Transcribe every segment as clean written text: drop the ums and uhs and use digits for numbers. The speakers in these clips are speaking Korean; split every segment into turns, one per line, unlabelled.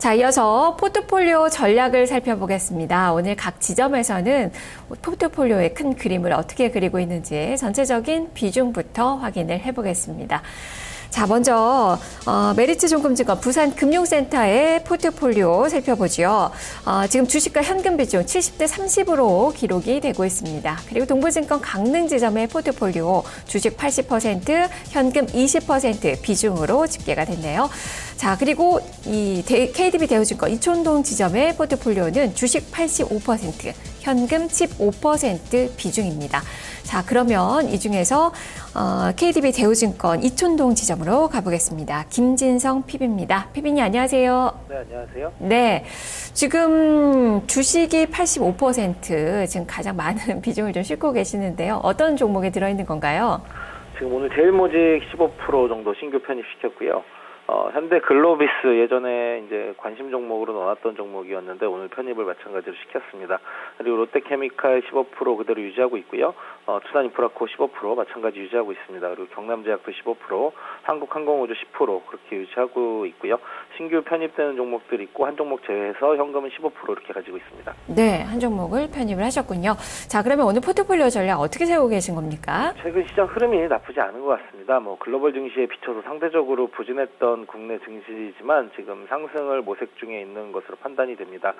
자, 이어서 포트폴리오 전략을 살펴보겠습니다. 오늘 각 지점에서는 포트폴리오의 큰 그림을 어떻게 그리고 있는지 전체적인 비중부터 확인을 해보겠습니다. 자, 먼저 메리츠 종금증권 부산금융센터의 포트폴리오 살펴보죠. 지금 주식과 현금 비중 70대 30으로 기록이 되고 있습니다. 그리고 동부증권 강릉지점의 포트폴리오 주식 80%, 현금 20% 비중으로 집계가 됐네요. 자, 그리고 이 KDB 대우증권 이촌동 지점의 포트폴리오는 주식 85%, 현금 15% 비중입니다. 자, 그러면 이 중에서 KDB 대우증권 이촌동 지점으로 가보겠습니다. 김진성 PB입니다. PB님 안녕하세요.
네, 안녕하세요.
네, 지금 주식이 85% 지금 가장 많은 비중을 좀 싣고 계시는데요. 어떤 종목에 들어있는 건가요?
지금 오늘 제일모직 15% 정도 신규 편입시켰고요. 현대 글로비스 예전에 이제 관심 종목으로 넣어놨던 종목이었는데 오늘 편입을 마찬가지로 시켰습니다. 그리고 롯데케미칼 15% 그대로 유지하고 있고요. 투산인프라코 15% 마찬가지 유지하고 있습니다. 그리고 경남제약도 15%, 한국항공우주 10% 그렇게 유지하고 있고요. 신규 편입되는 종목들이 있고 한 종목 제외해서 현금은 15% 이렇게 가지고 있습니다.
네, 한 종목을 편입을 하셨군요. 자, 그러면 오늘 포트폴리오 전략 어떻게 세우고 계신 겁니까?
최근 시장 흐름이 나쁘지 않은 것 같습니다. 글로벌 증시에 비춰서 상대적으로 부진했던 국내 증시지만 지금 상승을 모색 중에 있는 것으로 판단이 됩니다.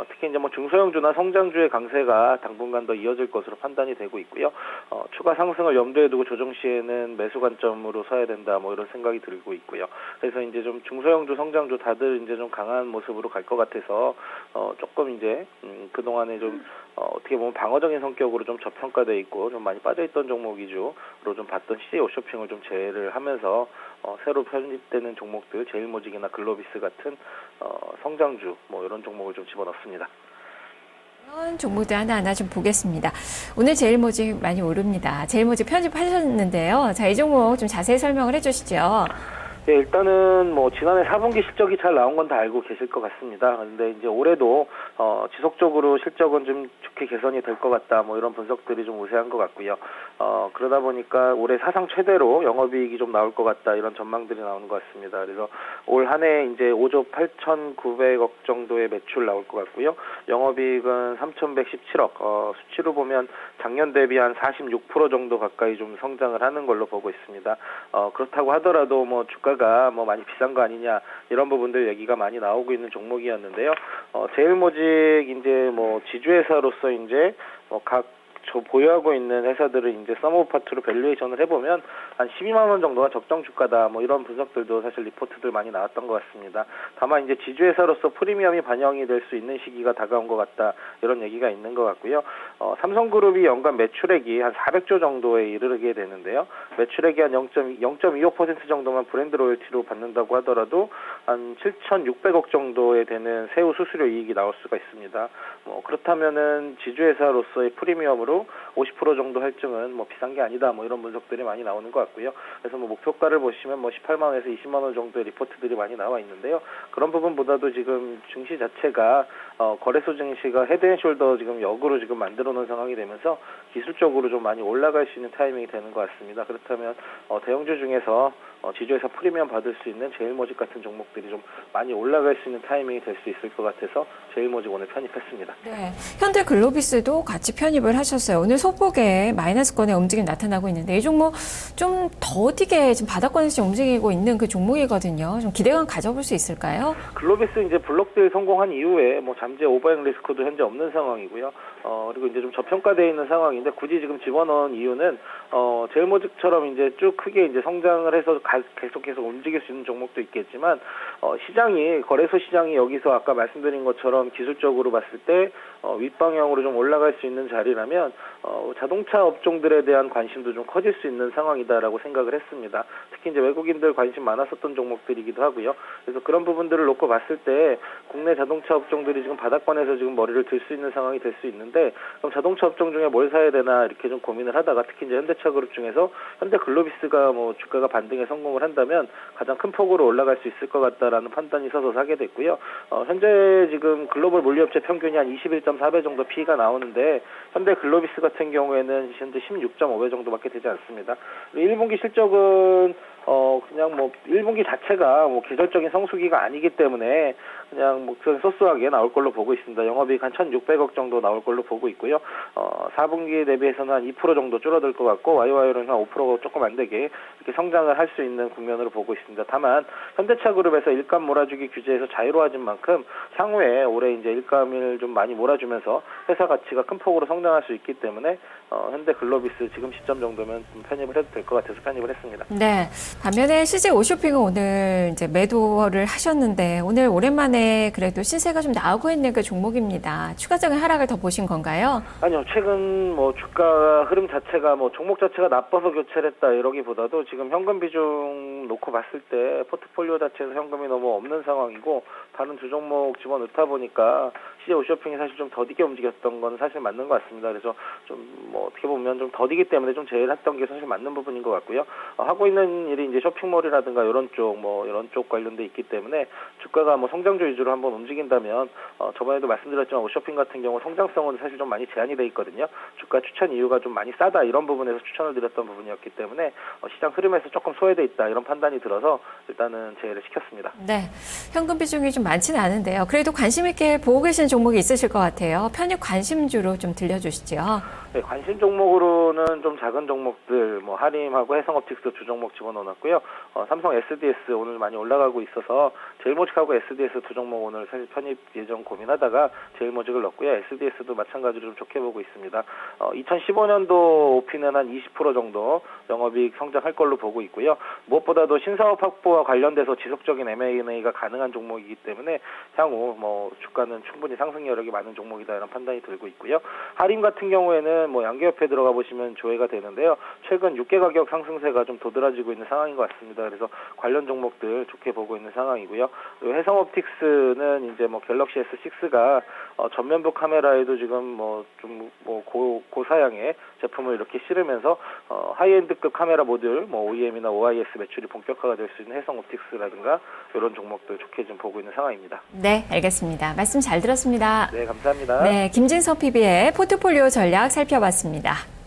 특히 이제 중소형주나 성장주의 강세가 당분간 더 이어질 것으로 판단이 되고 있고요. 추가 상승을 염두에 두고 조정 시에는 매수 관점으로 서야 된다 이런 생각이 들고 있고요. 그래서 이제 좀 중소형주, 성장주 다들 이제 좀 강한 모습으로 갈 것 같아서 조금 이제 그동안에 좀 어떻게 보면 방어적인 성격으로 좀 저평가돼 있고 좀 많이 빠져있던 종목 위주로 좀 봤던 CJ 옵쇼핑을 좀 제외를 하면서 새로 편입되는 종목들 제일모직이나 글로비스 같은 성장주 이런 종목을 좀 집어넣습니다.
이런 종목들 하나하나 좀 보겠습니다. 오늘 제일모직 많이 오릅니다. 제일모직 편집하셨는데요. 자, 이 종목 좀 자세히 설명을 해주시죠.
네, 일단은 지난해 4분기 실적이 잘 나온 건 다 알고 계실 것 같습니다. 그런데 이제 올해도 지속적으로 실적은 좀 좋게 개선이 될 것 같다. 이런 분석들이 좀 우세한 것 같고요. 그러다 보니까 올해 사상 최대로 영업이익이 좀 나올 것 같다. 이런 전망들이 나오는 것 같습니다. 그래서 올 한 해 이제 5조 8,900억 정도의 매출 나올 것 같고요. 영업이익은 3,117억. 수치로 보면 작년 대비 한 46% 정도 가까이 좀 성장을 하는 걸로 보고 있습니다. 그렇다고 하더라도 주가가 많이 비싼 거 아니냐 이런 부분들 얘기가 많이 나오고 있는 종목이었는데요. 제일모직 이제 지주회사로서 이제 각 보유하고 있는 회사들을 이제 서머브 파트로 밸류에이션을 해보면 한 12만 원 정도가 적정 주가다 이런 분석들도 사실 리포트들 많이 나왔던 것 같습니다. 다만 이제 지주회사로서 프리미엄이 반영이 될 수 있는 시기가 다가온 것 같다 이런 얘기가 있는 것 같고요. 삼성그룹이 연간 매출액이 한 400조 정도에 이르게 되는데요. 매출액이 한 0.25% 정도만 브랜드 로열티로 받는다고 하더라도 한 7,600억 정도에 되는 세후 수수료 이익이 나올 수가 있습니다. 그렇다면은 지주회사로서의 프리미엄으로 50% 정도 할증은 비싼 게 아니다 이런 분석들이 많이 나오는 것 같고요. 그래서 목표가를 보시면 18만 원에서 20만 원 정도의 리포트들이 많이 나와 있는데요. 그런 부분보다도 지금 증시 자체가 거래소 증시가 헤드앤숄더 지금 역으로 지금 만들어 놓은 상황이 되면서 기술적으로 좀 많이 올라갈 수 있는 타이밍이 되는 것 같습니다. 그렇다면 대형주 중에서 지주회사 프리미엄 받을 수 있는 제일모직 같은 종목들이 좀 많이 올라갈 수 있는 타이밍이 될 수 있을 것 같아서 제일모직 오늘 편입했습니다.
네, 현대 글로비스도 같이 편입을 하셨어요. 오늘 소폭의 마이너스권의 움직임 나타나고 있는데 이 종목 좀 더디게 지금 바닥권에서 움직이고 있는 그 종목이거든요. 좀 기대감 가져볼 수 있을까요?
글로비스 이제 블록딜 성공한 이후에 잠재 오버행 리스크도 현재 없는 상황이고요. 그리고 이제 좀 저평가되어 있는 상황인데 굳이 지금 집어넣은 이유는 제일모직처럼 이제 쭉 크게 이제 성장을 해서 계속해서 움직일 수 있는 종목도 있겠지만 거래소 시장이 여기서 아까 말씀드린 것처럼 기술적으로 봤을 때 윗방향으로 좀 올라갈 수 있는 자리라면 자동차 업종들에 대한 관심도 좀 커질 수 있는 상황이다라고 생각을 했습니다. 특히 이제 외국인들 관심 많았었던 종목들이기도 하고요. 그래서 그런 부분들을 놓고 봤을 때 국내 자동차 업종들이 지금 바닥권에서 지금 머리를 들 수 있는 상황이 될 수 있는데 그럼 자동차 업종 중에 뭘 사야 되나 이렇게 좀 고민을 하다가 특히 이제 현대차 그룹 중에서 현대 글로비스가 주가가 반등의 성공을 한다면 가장 큰 폭으로 올라갈 수 있을 것 같다라는 판단이 있어서 사게 됐고요. 현재 지금 글로벌 물류업체 평균이 한 21.4배 정도 P가 나오는데 현대 글로비스 같은 경우에는 현재 16.5배 정도밖에 되지 않습니다. 1분기 실적은 그냥 뭐 1분기 자체가 뭐 계절적인 성수기가 아니기 때문에 그냥 뭐 소소하게 나올 걸로 보고 있습니다. 영업이익 한 1,600억 정도 나올 걸로 보고 있고요. 4분기 대비해서는 한 2% 정도 줄어들 것 같고 YOY로는 한 5% 조금 안 되게 이렇게 성장을 할 수 있는 국면으로 보고 있습니다. 다만 현대차 그룹에서 일감 몰아주기 규제에서 자유로워진 만큼 향후에 올해 이제 일감을 좀 많이 몰아주면서 회사 가치가 큰 폭으로 성장할 수 있기 때문에 현대 글로비스 지금 시점 정도면 좀 편입을 해도 될 것 같아서 편입을 했습니다.
네. 반면에 CJ 오쇼핑은 오늘 이제 매도를 하셨는데 오늘 오랜만에 그래도 시세가 좀 나오고 있는 그 종목입니다. 추가적인 하락을 더 보신 건가요?
아니요. 최근 뭐 주가 흐름 자체가 뭐 종목 자체가 나빠서 교체를 했다 이러기보다도 지금 현금 비중 놓고 봤을 때 포트폴리오 자체에서 현금이 너무 없는 상황이고 다른 두 종목 집어넣다 보니까 CJ 오쇼핑이 사실 좀 더디게 움직였던 건 사실 맞는 것 같습니다. 그래서 좀 뭐 어떻게 보면 좀 더디기 때문에 좀 제외했던 게 사실 맞는 부분인 것 같고요. 하고 있는 일이 이제 쇼핑몰이라든가 이런 쪽 관련돼 있기 때문에 주가가 뭐 성장주 위주로 한번 움직인다면 저번에도 말씀드렸지만 오쇼핑 같은 경우 성장성은 사실 좀 많이 제한이 돼 있거든요. 주가 추천 이유가 좀 많이 싸다 이런 부분에서 추천을 드렸던 부분이었기 때문에 시장 흐름에서 조금 소외돼 있다 이런 판단이 들어서 일단은 제외를 시켰습니다.
네, 현금 비중이 좀 많지는 않은데요. 그래도 관심 있게 보고 계신 종목이 있으실 것 같아요. 편입 관심주로 좀 들려주시죠.
네, 관심 종목으로는 좀 작은 종목들, 뭐 하림하고 해성옵틱스 두 종목 집어넣어놨고요. 삼성 SDS 오늘 많이 올라가고 있어서 제일모직하고 SDS 두 종목 오늘 사실 편입 예정 고민하다가 제일모직을 넣었고요. SDS도 마찬가지로 좀 좋게 보고 있습니다. 2015년도 오피는 한 20% 정도 영업이익 성장할 걸로 보고 있고요. 무엇보다도 신사업 확보와 관련돼서 지속적인 M&A가 가능한 종목이기 때문에 향후 뭐 주가는 충분히 상승 여력이 많은 종목이다 이런 판단이 들고 있고요. 하림 같은 경우에는 뭐 양계협회 들어가 보시면 조회가 되는데요. 최근 육계 가격 상승세가 좀 도드라지고 있는 상황인 것 같습니다. 그래서 관련 종목들 좋게 보고 있는 상황이고요. 그리고 해성옵틱스는 이제 뭐 갤럭시 S6가 전면부 카메라에도 지금 뭐 좀 뭐 고사양의 제품을 이렇게 실으면서 하이엔드급 카메라 모듈 뭐 OEM이나 OIS 매출이 본격화가 될 수 있는 해성옵틱스라든가 이런 종목들 좋게 좀 보고 있는 상황입니다.
네, 알겠습니다. 말씀 잘 들었습니다.
네, 감사합니다.
네, 김진석 PB의 포트폴리오 전략 살펴봤습니다.